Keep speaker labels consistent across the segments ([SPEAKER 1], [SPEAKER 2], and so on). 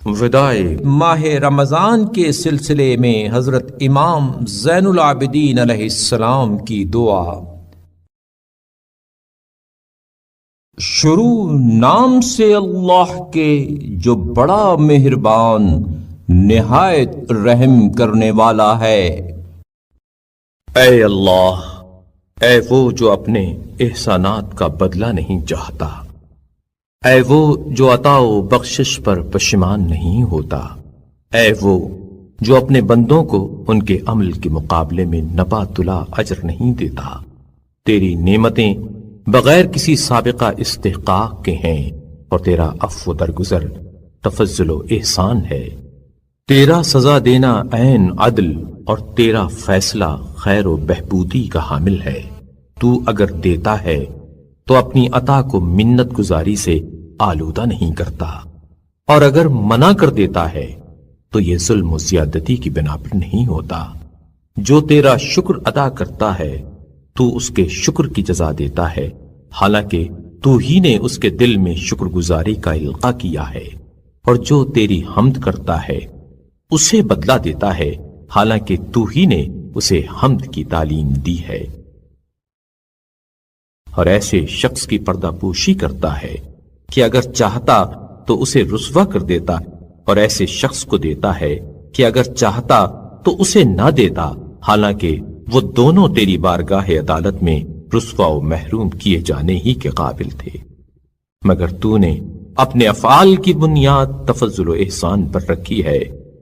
[SPEAKER 1] وداع ماہ رمضان کے سلسلے میں حضرت امام زین العابدین علیہ السلام کی دعا۔ شروع نام سے اللہ کے جو بڑا مہربان نہایت رحم کرنے والا ہے۔ اے اللہ، اے وہ جو اپنے احسانات کا بدلہ نہیں چاہتا، اے وہ جو عطا و بخشش پر پشیمان نہیں ہوتا، اے وہ جو اپنے بندوں کو ان کے عمل کے مقابلے میں نپا تلا اجر نہیں دیتا۔ تیری نعمتیں بغیر کسی سابقہ استحقاق کے ہیں اور تیرا عفو درگزر تفضل و احسان ہے۔ تیرا سزا دینا عین عدل اور تیرا فیصلہ خیر و بہبودی کا حامل ہے۔ تو اگر دیتا ہے تو اپنی عطا کو منت گزاری سے آلودہ نہیں کرتا، اور اگر منع کر دیتا ہے تو یہ ظلم و زیادتی کی بنا پر نہیں ہوتا۔ جو تیرا شکر ادا کرتا ہے تو اس کے شکر کی جزا دیتا ہے، حالانکہ تو ہی نے اس کے دل میں شکر گزاری کا القاء کیا ہے، اور جو تیری حمد کرتا ہے اسے بدلہ دیتا ہے، حالانکہ تو ہی نے اسے حمد کی تعلیم دی ہے، اور ایسے شخص کی پردہ پوشی کرتا ہے کہ اگر چاہتا تو اسے رسوا کر دیتا، اور ایسے شخص کو دیتا ہے کہ اگر چاہتا تو اسے نہ دیتا، حالانکہ وہ دونوں تیری بارگاہ عدالت میں رسوا و محروم کیے جانے ہی کے قابل تھے، مگر تو نے اپنے افعال کی بنیاد تفضل و احسان پر رکھی ہے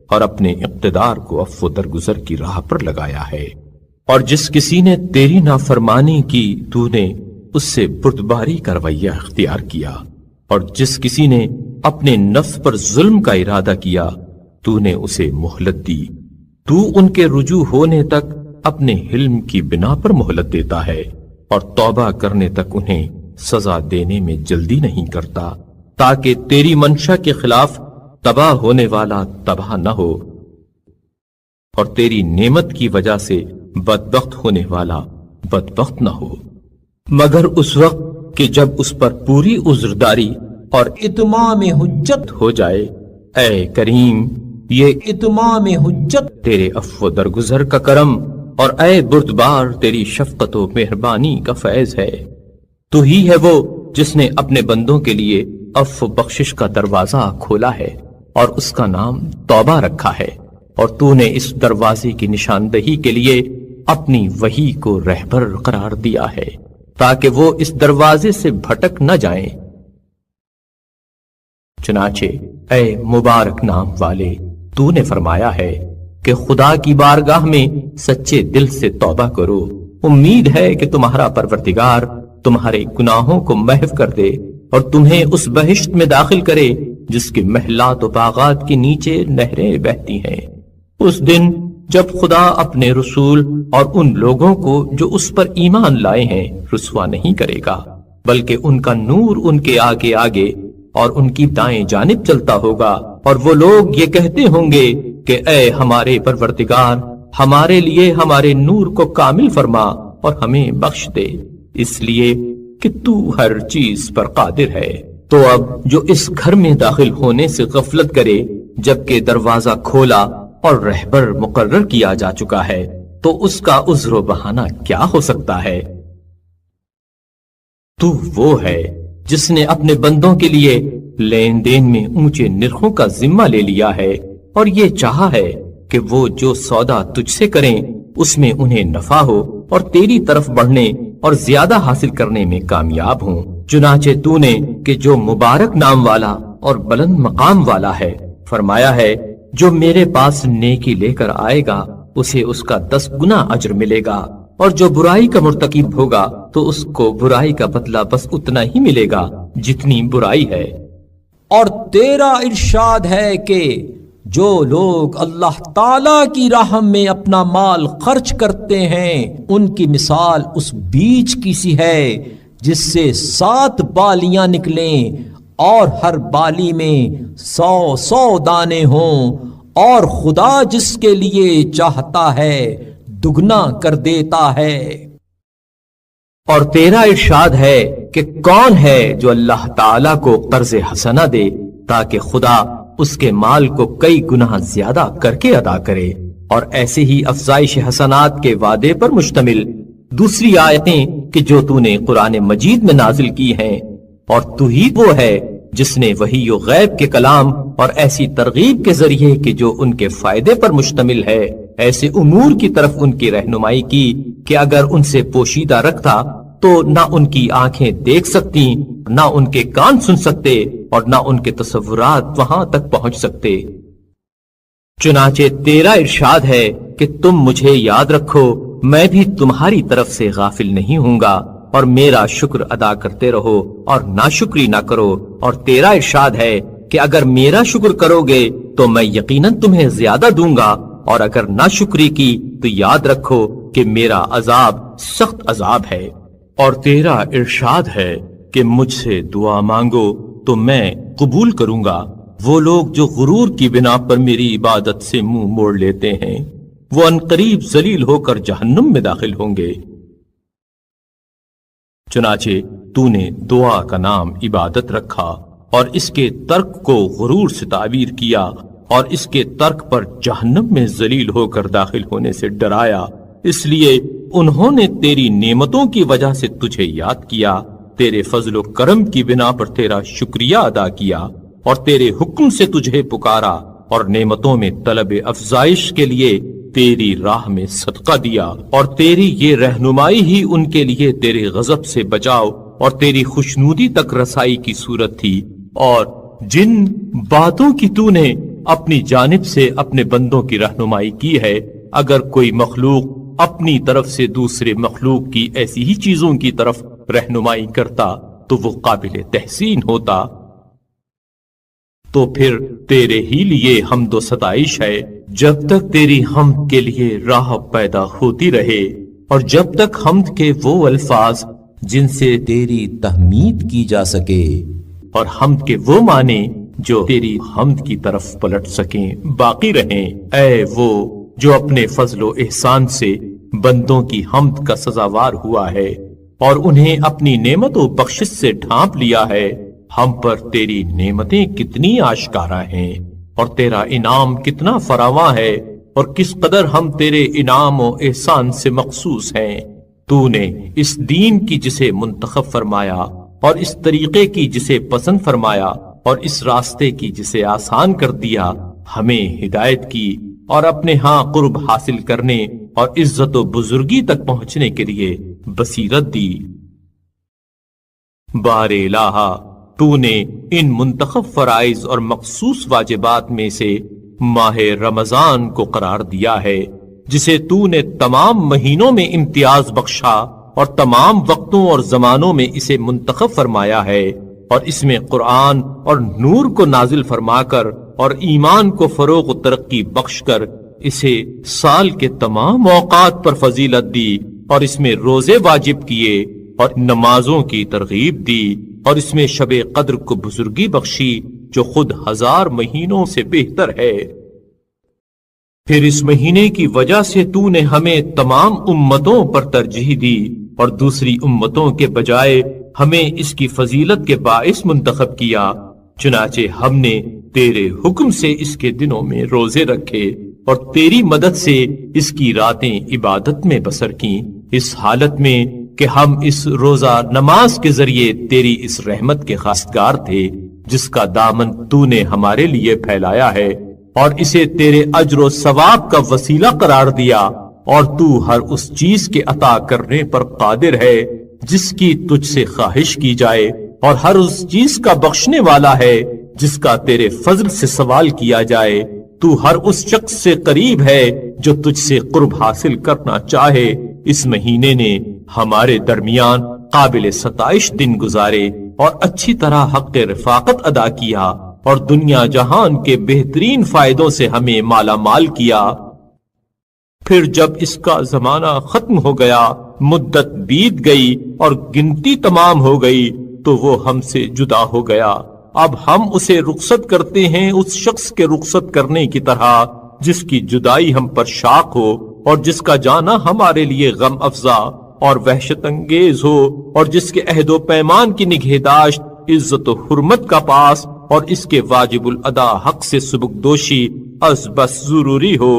[SPEAKER 1] اور اپنے اقتدار کو عفو درگزر کی راہ پر لگایا ہے، اور جس کسی نے تیری نافرمانی کی تو نے اس سے بردباری کا رویہ اختیار کیا، اور جس کسی نے اپنے نفس پر ظلم کا ارادہ کیا تو نے اسے مہلت دی۔ تو ان کے رجوع ہونے تک اپنے حلم کی بنا پر مہلت دیتا ہے، اور توبہ کرنے تک انہیں سزا دینے میں جلدی نہیں کرتا، تاکہ تیری منشا کے خلاف تباہ ہونے والا تباہ نہ ہو اور تیری نعمت کی وجہ سے بدبخت ہونے والا بدبخت نہ ہو، مگر اس وقت کہ جب اس پر پوری عذرداری اور اتمام حجت ہو جائے۔ اے کریم، یہ اتمام حجت تیرے عفو درگزر کا کرم، اور اے بردبار تیری شفقت و مہربانی کا فیض ہے۔ تو ہی ہے وہ جس نے اپنے بندوں کے لیے عفو بخشش کا دروازہ کھولا ہے اور اس کا نام توبہ رکھا ہے، اور تو نے اس دروازے کی نشاندہی کے لیے اپنی وحی کو رہبر قرار دیا ہے تاکہ وہ اس دروازے سے بھٹک نہ جائیں۔ چنانچہ اے مبارک نام والے، تو نے فرمایا ہے کہ خدا کی بارگاہ میں سچے دل سے توبہ کرو، امید ہے کہ تمہارا پروردگار تمہارے گناہوں کو محو کر دے اور تمہیں اس بہشت میں داخل کرے جس کے محلات و باغات کے نیچے نہریں بہتی ہیں۔ اس دن جب خدا اپنے رسول اور ان لوگوں کو جو اس پر ایمان لائے ہیں رسوا نہیں کرے گا، بلکہ ان کا نور ان کے آگے آگے اور ان کی دائیں جانب چلتا ہوگا، اور وہ لوگ یہ کہتے ہوں گے کہ اے ہمارے پروردگار، ہمارے لیے ہمارے نور کو کامل فرما اور ہمیں بخش دے، اس لیے کہ تو ہر چیز پر قادر ہے۔ تو اب جو اس گھر میں داخل ہونے سے غفلت کرے جبکہ دروازہ کھولا اور رہبر مقرر کیا جا چکا ہے، تو اس کا عذر و بہانہ کیا ہو سکتا ہے؟ تو وہ ہے جس نے اپنے بندوں کے لیے لین دین میں اونچے نرخوں کا ذمہ لے لیا ہے، اور یہ چاہا ہے کہ وہ جو سودا تجھ سے کریں اس میں انہیں نفع ہو اور تیری طرف بڑھنے اور زیادہ حاصل کرنے میں کامیاب ہوں۔ چنانچہ تو نے کہ جو مبارک نام والا اور بلند مقام والا ہے فرمایا ہے، جو میرے پاس نیکی لے کر آئے گا اسے اس کا 10 گنا اجر ملے گا، اور جو برائی کا مرتکب ہوگا تو اس کو برائی کا بدلہ بس اتنا ہی ملے گا جتنی برائی ہے۔ اور تیرا ارشاد ہے کہ جو لوگ اللہ تعالی کی راہ میں اپنا مال خرچ کرتے ہیں ان کی مثال اس بیج کی سی ہے جس سے 7 بالیاں نکلیں اور ہر بالی میں 100 دانے ہوں، اور خدا جس کے لیے چاہتا ہے دگنا کر دیتا ہے۔ اور تیرا ارشاد ہے کہ کون ہے جو اللہ تعالی کو قرض حسنہ دے تاکہ خدا اس کے مال کو کئی گنا زیادہ کر کے ادا کرے، اور ایسے ہی افزائش حسنات کے وعدے پر مشتمل دوسری آیتیں کہ جو تو نے قرآن مجید میں نازل کی ہیں، اور تو ہی وہ ہے جس نے وحی و غیب کے کلام اور ایسی ترغیب کے ذریعے کہ جو ان کے فائدے پر مشتمل ہے ایسے امور کی طرف ان کی رہنمائی کی کہ اگر ان سے پوشیدہ رکھتا تو نہ ان کی آنکھیں دیکھ سکتی، نہ ان کے کان سن سکتے، اور نہ ان کے تصورات وہاں تک پہنچ سکتے۔ چنانچہ تیرا ارشاد ہے کہ تم مجھے یاد رکھو، میں بھی تمہاری طرف سے غافل نہیں ہوں گا، اور میرا شکر ادا کرتے رہو اور ناشکری نہ کرو، اور تیرا ارشاد ہے کہ اگر میرا شکر کرو گے تو میں یقیناً تمہیں زیادہ دوں گا، اور اگر ناشکری کی تو یاد رکھو کہ میرا عذاب سخت عذاب ہے۔ اور تیرا ارشاد ہے کہ مجھ سے دعا مانگو تو میں قبول کروں گا۔ وہ لوگ جو غرور کی بنا پر میری عبادت سے منہ موڑ لیتے ہیں وہ عنقریب ذلیل ہو کر جہنم میں داخل ہوں گے۔ چنانچہ تو نے دعا کا نام عبادت رکھا اور اس کے ترک کو غرور سے تعبیر کیا، اور اس کے ترک پر جہنم میں ذلیل ہو کر داخل ہونے سے ڈرایا۔ اس لیے انہوں نے تیری نعمتوں کی وجہ سے تجھے یاد کیا، تیرے فضل و کرم کی بنا پر تیرا شکریہ ادا کیا، اور تیرے حکم سے تجھے پکارا، اور نعمتوں میں طلب افزائش کے لیے تیری راہ میں صدقہ دیا، اور تیری یہ رہنمائی ہی ان کے لیے تیرے غضب سے بچاؤ اور تیری خوشنودی تک رسائی کی صورت تھی۔ اور جن باتوں کی تو نے اپنی جانب سے اپنے بندوں کی رہنمائی کی ہے، اگر کوئی مخلوق اپنی طرف سے دوسرے مخلوق کی ایسی ہی چیزوں کی طرف رہنمائی کرتا تو وہ قابل تحسین ہوتا۔ تو پھر تیرے ہی لیے حمد و ستائش ہے جب تک تیری حمد کے لیے راہ پیدا ہوتی رہے، اور جب تک حمد کے وہ الفاظ جن سے تیری تحمید کی جا سکے، اور حمد کے وہ معنی جو تیری حمد کی طرف پلٹ سکیں باقی رہیں۔ اے وہ جو اپنے فضل و احسان سے بندوں کی حمد کا سزاوار ہوا ہے اور انہیں اپنی نعمت و بخشش سے ڈھانپ لیا ہے، ہم پر تیری نعمتیں کتنی آشکارا ہیں، اور تیرا انعام کتنا فراواں ہے، اور کس قدر ہم تیرے انعام و احسان سے مخصوص ہیں۔ تو نے اس دین کی جسے منتخب فرمایا، اور اس طریقے کی جسے پسند فرمایا، اور اس راستے کی جسے آسان کر دیا، ہمیں ہدایت کی، اور اپنے ہاں قرب حاصل کرنے اور عزت و بزرگی تک پہنچنے کے لیے بصیرت دی۔ بار الہا، تو نے ان منتخب فرائض اور مخصوص واجبات میں سے ماہ رمضان کو قرار دیا ہے، جسے تو نے تمام مہینوں میں امتیاز بخشا اور تمام وقتوں اور زمانوں میں اسے منتخب فرمایا ہے، اور اس میں قرآن اور نور کو نازل فرما کر اور ایمان کو فروغ و ترقی بخش کر اسے سال کے تمام اوقات پر فضیلت دی، اور اس میں روزے واجب کیے اور نمازوں کی ترغیب دی، اور اس میں شب قدر کو بزرگی بخشی جو خود 1000 مہینوں سے بہتر ہے۔ پھر اس مہینے کی وجہ سے تو نے ہمیں تمام امتوں پر ترجیح دی، اور دوسری امتوں کے بجائے ہمیں اس کی فضیلت کے باعث منتخب کیا۔ چنانچہ ہم نے تیرے حکم سے اس کے دنوں میں روزے رکھے، اور تیری مدد سے اس کی راتیں عبادت میں بسر کیں، اس حالت میں کہ ہم اس روزہ نماز کے ذریعے تیری اس رحمت کے خواستگار تھے جس کا دامن تو نے ہمارے لیے پھیلایا ہے، اور اسے تیرے اجر و ثواب کا وسیلہ قرار دیا، اور تو ہر اس چیز کے عطا کرنے پر قادر ہے جس کی تجھ سے خواہش کی جائے، اور ہر اس چیز کا بخشنے والا ہے جس کا تیرے فضل سے سوال کیا جائے۔ تو ہر اس شخص سے قریب ہے جو تجھ سے قرب حاصل کرنا چاہے۔ اس مہینے نے ہمارے درمیان قابل ستائش دن گزارے، اور اچھی طرح حق رفاقت ادا کیا، اور دنیا جہان کے بہترین فائدوں سے ہمیں مالا مال کیا۔ پھر جب اس کا زمانہ ختم ہو گیا، مدت بیت گئی اور گنتی تمام ہو گئی، تو وہ ہم سے جدا ہو گیا۔ اب ہم اسے رخصت کرتے ہیں اس شخص کے رخصت کرنے کی طرح جس کی جدائی ہم پر شاق ہو، اور جس کا جانا ہمارے لیے غم افزا اور وحشت انگیز ہو، اور جس کے عہد و پیمان کی نگہداشت عزت و حرمت کا پاس اور اس کے واجب الادا حق سے سبکدوشی از بس ضروری ہو۔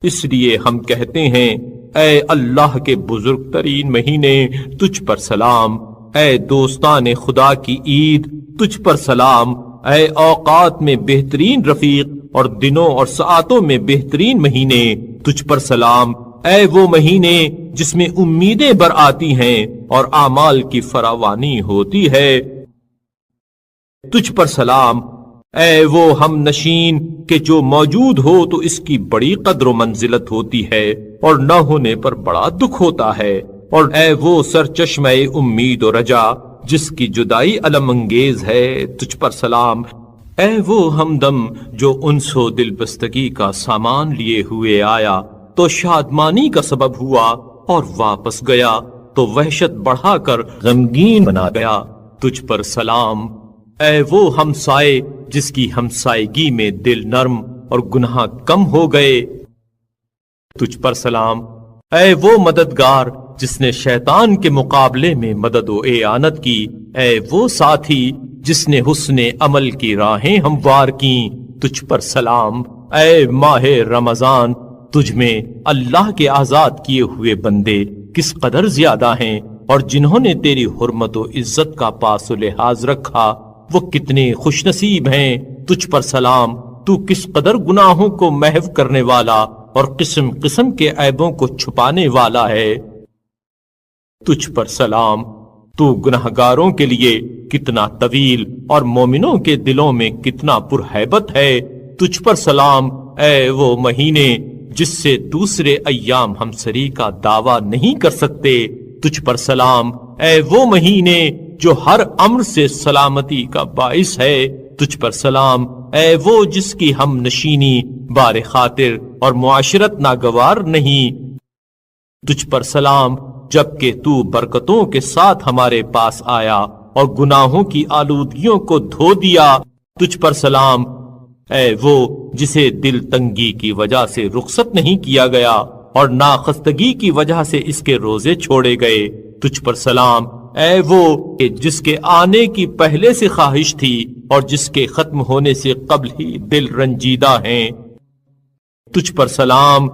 [SPEAKER 1] اس لیے ہم کہتے ہیں اے اللہ کے بزرگ ترین مہینے تجھ پر سلام، اے دوستان خدا کی عید تجھ پر سلام، اے اوقات میں بہترین رفیق اور دنوں اور ساعتوں میں بہترین مہینے تجھ پر سلام، اے وہ مہینے جس میں امیدیں بر آتی ہیں اور اعمال کی فراوانی ہوتی ہے تجھ پر سلام، اے وہ ہم نشین کہ جو موجود ہو تو اس کی بڑی قدر و منزلت ہوتی ہے اور نہ ہونے پر بڑا دکھ ہوتا ہے، اور اے وہ سرچشمہ امید و رجا جس کی جدائی الم انگیز ہے تجھ پر سلام، اے وہ ہمدم جو انس و دل بستگی کا سامان لیے ہوئے آیا تو شادمانی کا سبب ہوا اور واپس گیا تو وحشت بڑھا کر غمگین بنا گیا تجھ پر سلام، اے وہ ہمسائے جس کی ہمسائیگی میں دل نرم اور گناہ کم ہو گئے تجھ پر سلام، اے وہ مددگار جس نے شیطان کے مقابلے میں مدد و اعانت کی، اے وہ ساتھی جس نے حسن عمل کی راہیں ہموار کی تجھ پر سلام، اے ماہ رمضان تجھ میں اللہ کے آزاد کیے ہوئے بندے کس قدر زیادہ ہیں، اور جنہوں نے تیری حرمت و عزت کا پاس و لحاظ رکھا وہ کتنے خوش نصیب ہیں تجھ پر سلام، تو کس قدر گناہوں کو محو کرنے والا اور قسم قسم کے عیبوں کو چھپانے والا ہے تجھ پر سلام، تو گناہگاروں کے لیے کتنا طویل اور مومنوں کے دلوں میں کتنا پرہیبت ہے تجھ پر سلام، اے وہ مہینے جس سے دوسرے ایام ہمسری کا دعویٰ نہیں کر سکتے تجھ پر سلام، اے وہ مہینے جو ہر امر سے سلامتی کا باعث ہے تجھ پر سلام، اے وہ جس کی ہم نشینی بار خاطر اور معاشرت ناگوار نہیں تجھ پر سلام، جبکہ تو برکتوں کے ساتھ ہمارے پاس آیا اور گناہوں کی آلودگیوں کو دھو دیا تجھ پر سلام، اے وہ جسے دل تنگی کی وجہ سے رخصت نہیں کیا گیا اور ناخستگی کی وجہ سے اس کے روزے چھوڑے گئے تجھ پر سلام، اے وہ کہ جس کے آنے کی پہلے سے خواہش تھی اور جس کے ختم ہونے سے قبل ہی دل رنجیدہ ہیں تجھ پر سلام،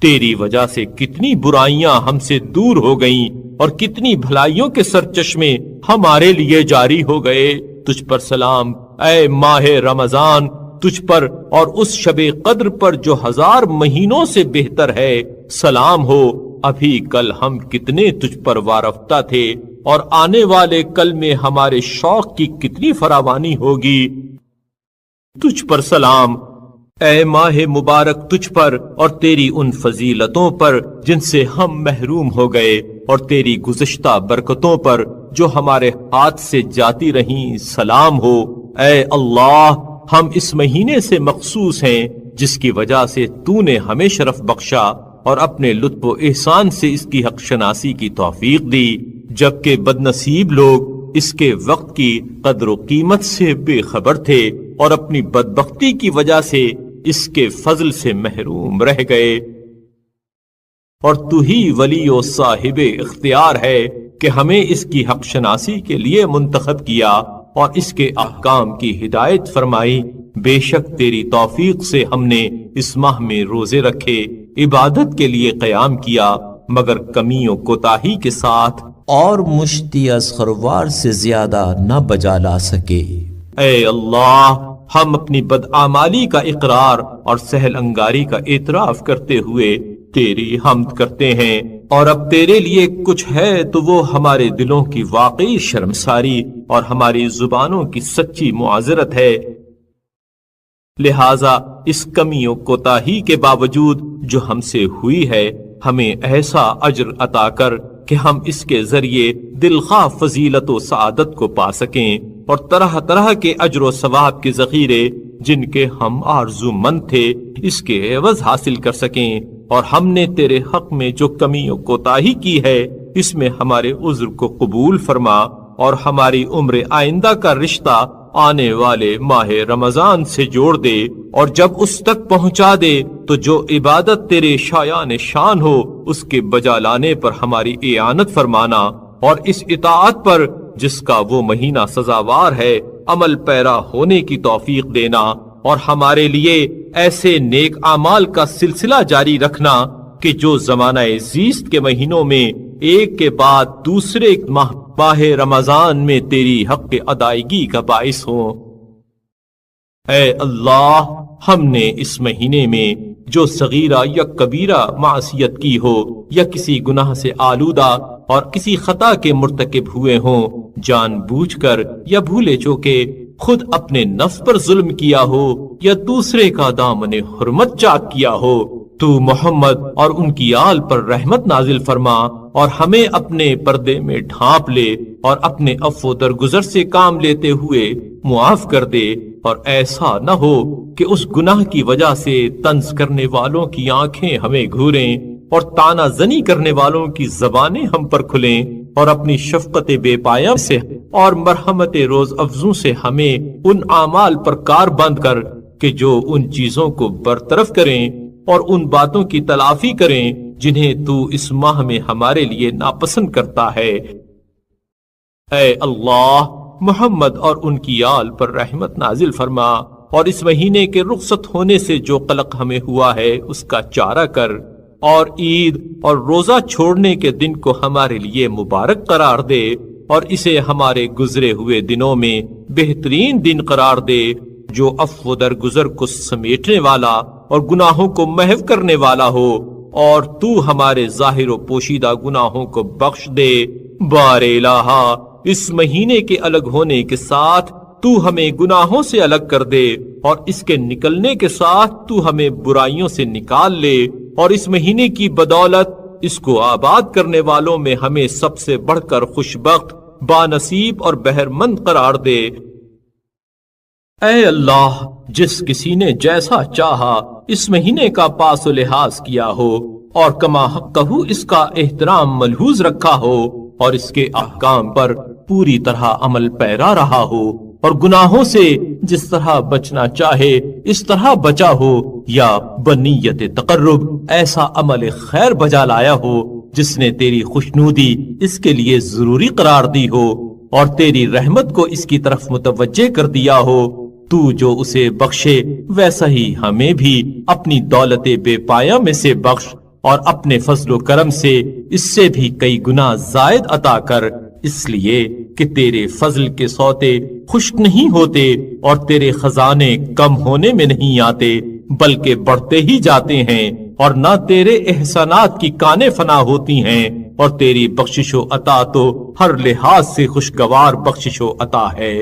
[SPEAKER 1] تیری وجہ سے کتنی برائیاں ہم سے دور ہو گئیں اور کتنی بھلائیوں کے سرچشمے ہمارے لیے جاری ہو گئے تجھ پر سلام، اے ماہ رمضان تجھ پر اور اس شب قدر پر جو 1000 مہینوں سے بہتر ہے سلام ہو، ابھی کل ہم کتنے تجھ پر وارفتہ تھے اور آنے والے کل میں ہمارے شوق کی کتنی فراوانی ہوگی تجھ پر سلام، اے ماہ مبارک تجھ پر اور تیری ان فضیلتوں پر جن سے ہم محروم ہو گئے اور تیری گزشتہ برکتوں پر جو ہمارے ہاتھ سے جاتی رہیں سلام ہو، اے اللہ ہم اس مہینے سے مخصوص ہیں جس کی وجہ سے تو نے ہمیں شرف بخشا اور اپنے لطف و احسان سے اس کی حق شناسی کی توفیق دی، جبکہ بد نصیب لوگ اس کے وقت کی قدر و قیمت سے بے خبر تھے اور اپنی بدبختی کی وجہ سے اس کے فضل سے محروم رہ گئے، اور تو ہی ولی و صاحب اختیار ہے کہ ہمیں اس کی حق شناسی کے لیے منتخب کیا اور اس کے احکام کی ہدایت فرمائی، بے شک تیری توفیق سے ہم نے اس ماہ میں روزے رکھے، عبادت کے لیے قیام کیا مگر کمی و کوتاہی کے ساتھ،
[SPEAKER 2] اور مشتی از خروار سے زیادہ نہ بجا لا سکے۔
[SPEAKER 1] اے اللہ ہم اپنی بدعمالی کا اقرار اور سہل انگاری کا اعتراف کرتے ہوئے تیری حمد کرتے ہیں، اور اب تیرے لیے کچھ ہے تو وہ ہمارے دلوں کی واقعی شرمساری اور ہماری زبانوں کی سچی معذرت ہے، لہذا اس کمی و کوتاہی کے باوجود جو ہم سے ہوئی ہے ہمیں ایسا اجر عطا کر کہ ہم اس کے ذریعے دلخواہ فضیلت و سعادت کو پا سکیں اور طرح طرح کے اجر و ثواب کے ذخیرے جن کے ہم آرزو مند تھے اس کے عوض حاصل کر سکیں، اور ہم نے تیرے حق میں جو کمی و کوتاہی کی ہے اس میں ہمارے عذر کو قبول فرما اور ہماری عمر آئندہ کا رشتہ آنے والے ماہ رمضان سے جوڑ دے، اور جب اس تک پہنچا دے تو جو عبادت تیرے شایان شان ہو اس کے بجا لانے پر ہماری اعانت فرمانا، اور اس اطاعت پر جس کا وہ مہینہ سزاوار ہے عمل پیرا ہونے کی توفیق دینا اور ہمارے لیے ایسے نیک اعمال کا سلسلہ جاری رکھنا کہ جو زمانہ زیست کے مہینوں میں ایک کے بعد دوسرے ماہ رمضان میں تیری حق ادائیگی کا باعث ہوں۔ اے اللہ، ہم نے اس مہینے میں جو صغیرہ یا کبیرہ معصیت کی ہو یا کسی گناہ سے آلودہ اور کسی خطا کے مرتکب ہوئے ہوں، جان بوجھ کر یا بھولے چوکے خود اپنے نفس پر ظلم کیا ہو یا دوسرے کا دامن حرمت چاک کیا ہو، تو محمد اور ان کی آل پر رحمت نازل فرما اور ہمیں اپنے پردے میں ڈھانپ لے اور اپنے عفو درگزر سے کام لیتے ہوئے معاف کر دے، اور ایسا نہ ہو کہ اس گناہ کی وجہ سے طنز کرنے والوں کی آنکھیں ہمیں گھوریں اور تانا زنی کرنے والوں کی زبانیں ہم پر کھلیں، اور اپنی شفقت بے پایہ سے اور مرحمت روز افزوں سے ہمیں ان اعمال پر کار بند کر کہ جو ان چیزوں کو برطرف کریں اور ان باتوں کی تلافی کریں جنہیں تو اس ماہ میں ہمارے لیے ناپسند کرتا ہے۔ اے اللہ، محمد اور ان کی آل پر رحمت نازل فرما اور اس مہینے کے رخصت ہونے سے جو قلق ہمیں ہوا ہے اس کا چارہ کر، اور عید اور روزہ چھوڑنے کے دن کو ہمارے لیے مبارک قرار دے اور اسے ہمارے گزرے ہوئے دنوں میں بہترین دن قرار دے جو عفو درگزر کو سمیٹنے والا اور گناہوں کو محو کرنے والا ہو، اور تو ہمارے ظاہر و پوشیدہ گناہوں کو بخش دے۔ بار الہا، اس مہینے کے الگ ہونے کے ساتھ تو ہمیں گناہوں سے الگ کر دے، اور اس کے نکلنے کے ساتھ تو ہمیں برائیوں سے نکال لے، اور اس مہینے کی بدولت اس کو آباد کرنے والوں میں ہمیں سب سے بڑھ کر خوشبخت، بانصیب اور بہرمند قرار دے۔ اے اللہ، جس کسی نے جیسا چاہا اس مہینے کا پاس و لحاظ کیا ہو اور کما حقہ اس کا احترام ملحوظ رکھا ہو اور اس کے احکام پر پوری طرح عمل پیرا رہا ہو اور گناہوں سے جس طرح بچنا چاہے اس طرح بچا ہو، یا بنیت تقرب ایسا عمل خیر بجا لایا ہو جس نے تیری خوشنودی اس کے لیے ضروری قرار دی ہو اور تیری رحمت کو اس کی طرف متوجہ کر دیا ہو، تو جو اسے بخشے ویسا ہی ہمیں بھی اپنی دولت بے پایہ میں سے بخش، اور اپنے فضل و کرم سے اس سے بھی کئی گنا زائد عطا کر، اس لیے کہ تیرے فضل کے سوتے خشک نہیں ہوتے اور تیرے خزانے کم ہونے میں نہیں آتے بلکہ بڑھتے ہی جاتے ہیں، اور نہ تیرے احسانات کی کانیں فنا ہوتی ہیں، اور تیری بخشش و عطا تو ہر لحاظ سے خوشگوار بخشش و عطا ہے۔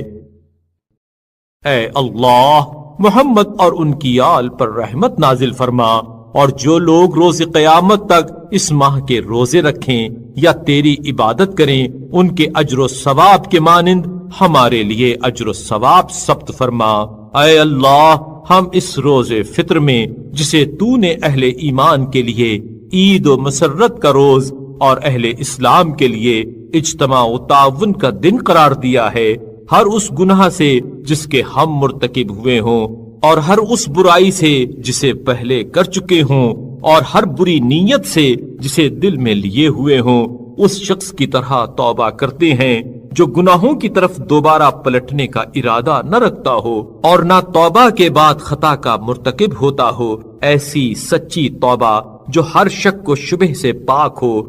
[SPEAKER 1] اے اللہ، محمد اور ان کی آل پر رحمت نازل فرما، اور جو لوگ روز قیامت تک اس ماہ کے روزے رکھیں یا تیری عبادت کریں ان کے اجر و ثواب کے مانند ہمارے لیے اجر و ثواب ثبت فرما۔ اے اللہ، ہم اس روز فطر میں جسے تو نے اہل ایمان کے لیے عید و مسرت کا روز اور اہل اسلام کے لیے اجتماع و تعاون کا دن قرار دیا ہے، ہر اس گناہ سے جس کے ہم مرتکب ہوئے ہوں اور ہر اس برائی سے جسے پہلے کر چکے ہوں اور ہر بری نیت سے جسے دل میں لیے ہوئے ہوں، اس شخص کی طرح توبہ کرتے ہیں جو گناہوں کی طرف دوبارہ پلٹنے کا ارادہ نہ رکھتا ہو اور نہ توبہ کے بعد خطا کا مرتکب ہوتا ہو، ایسی سچی توبہ جو ہر شک و شبہ سے پاک ہو۔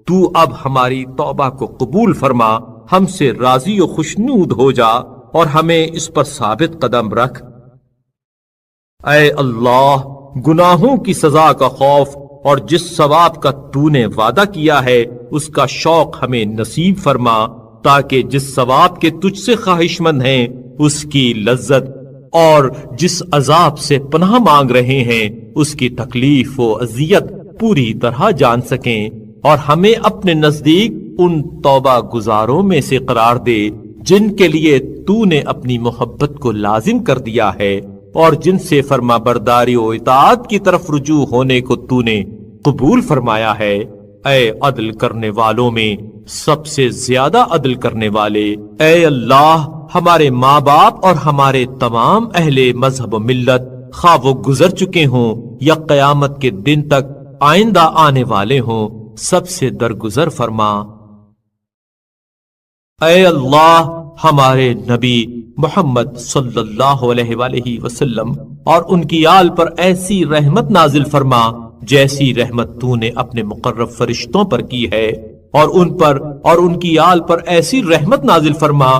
[SPEAKER 1] تو اب ہماری توبہ کو قبول فرما، ہم سے راضی و خوشنود ہو جا اور ہمیں اس پر ثابت قدم رکھ۔ اے اللہ، گناہوں کی سزا کا خوف اور جس ثواب کا تو نے وعدہ کیا ہے اس کا شوق ہمیں نصیب فرما، تاکہ جس ثواب کے تجھ سے خواہش مند ہیں اس کی لذت اور جس عذاب سے پناہ مانگ رہے ہیں اس کی تکلیف و اذیت پوری طرح جان سکیں، اور ہمیں اپنے نزدیک ان توبہ گزاروں میں سے قرار دے جن کے لیے تو نے اپنی محبت کو لازم کر دیا ہے اور جن سے فرما برداری و اطاعت کی طرف رجوع ہونے کو تو نے قبول فرمایا ہے۔ اے عدل کرنے والوں میں سب سے زیادہ عدل کرنے والے، اے اللہ، ہمارے ماں باپ اور ہمارے تمام اہل مذہب و ملت خواہ وہ گزر چکے ہوں یا قیامت کے دن تک آئندہ آنے والے ہوں، سب سے درگزر فرما۔ اے اللہ، ہمارے نبی محمد صلی اللہ علیہ وآلہ وسلم اور ان کی آل پر ایسی رحمت نازل فرما جیسی رحمت تو نے اپنے مقرب فرشتوں پر کی ہے، اور ان پر اور ان کی آل پر ایسی رحمت نازل فرما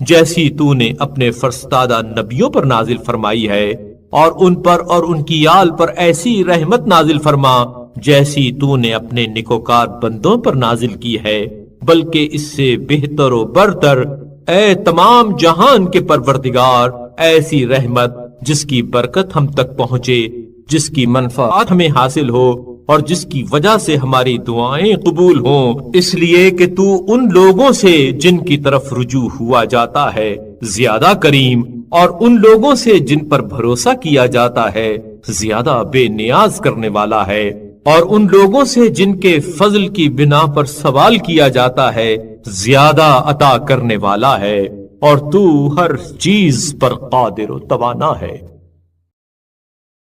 [SPEAKER 1] جیسی تو نے اپنے فرستادہ نبیوں پر نازل فرمائی ہے، اور ان پر اور ان کی آل پر ایسی رحمت نازل فرما جیسی تو نے اپنے نکوکار بندوں پر نازل کی ہے، بلکہ اس سے بہتر و برتر اے تمام جہان کے پروردگار ایسی رحمت جس کی برکت ہم تک پہنچے، جس کی منفعت ہمیں حاصل ہو اور جس کی وجہ سے ہماری دعائیں قبول ہوں، اس لیے کہ تو ان لوگوں سے جن کی طرف رجوع ہوا جاتا ہے زیادہ کریم، اور ان لوگوں سے جن پر بھروسہ کیا جاتا ہے زیادہ بے نیاز کرنے والا ہے، اور ان لوگوں سے جن کے فضل کی بنا پر سوال کیا جاتا ہے زیادہ عطا کرنے والا ہے، اور تو ہر چیز پر قادر و توانا ہے۔